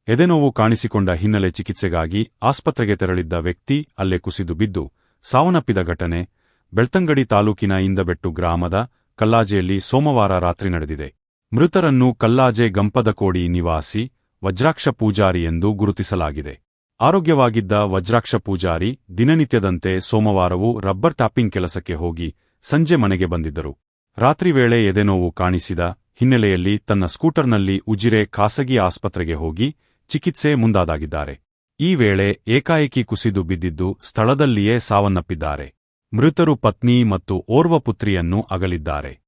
ಎದೆನೋವು ಕಾಣಿಸಿಕೊಂಡ ಹಿನ್ನೆಲೆ ಚಿಕಿತ್ಸೆಗಾಗಿ ಆಸ್ಪತ್ರೆಗೆ ತೆರಳಿದ್ದ ವ್ಯಕ್ತಿ ಅಲ್ಲೇ ಕುಸಿದು ಬಿದ್ದು ಸಾವನ್ನಪ್ಪಿದ ಘಟನೆ ಬೆಳ್ತಂಗಡಿ ತಾಲೂಕಿನ ಇಂದಬೆಟ್ಟು ಗ್ರಾಮದ ಕಲ್ಲಾಜೆಯಲ್ಲಿ ಸೋಮವಾರ ರಾತ್ರಿ ನಡೆದಿದೆ. ಮೃತರನ್ನು ಕಲ್ಲಾಜೆ ಗಂಪದಕೋಡಿ ನಿವಾಸಿ ವಜ್ರಾಕ್ಷ ಪೂಜಾರಿ ಎಂದು ಗುರುತಿಸಲಾಗಿದೆ. ಆರೋಗ್ಯವಾಗಿದ್ದ ವಜ್ರಾಕ್ಷ ಪೂಜಾರಿ ದಿನನಿತ್ಯದಂತೆ ಸೋಮವಾರವೂ ರಬ್ಬರ್ ಟ್ಯಾಪಿಂಗ್ ಕೆಲಸಕ್ಕೆ ಹೋಗಿ ಸಂಜೆ ಮನೆಗೆ ಬಂದಿದ್ದರು. ರಾತ್ರಿ ವೇಳೆ ಎದೆನೋವು ಕಾಣಿಸಿದ ಹಿನ್ನೆಲೆಯಲ್ಲಿ ತನ್ನ ಸ್ಕೂಟರ್ನಲ್ಲಿ ಉಜಿರೆ ಖಾಸಗಿ ಆಸ್ಪತ್ರೆಗೆ ಹೋಗಿ ಚಿಕಿತ್ಸೆ ಮುಂದಾಗಿದ್ದಾರೆ. ಈ ವೇಳೆ ಏಕಾಏಕಿ ಕುಸಿದು ಬಿದ್ದಿದ್ದು ಸ್ಥಳದಲ್ಲಿಯೇ ಸಾವನ್ನಪ್ಪಿದ್ದಾರೆ. ಮೃತರು ಪತ್ನಿ ಮತ್ತು ಓರ್ವ ಪುತ್ರಿಯನ್ನು ಅಗಲಿದ್ದಾರೆ.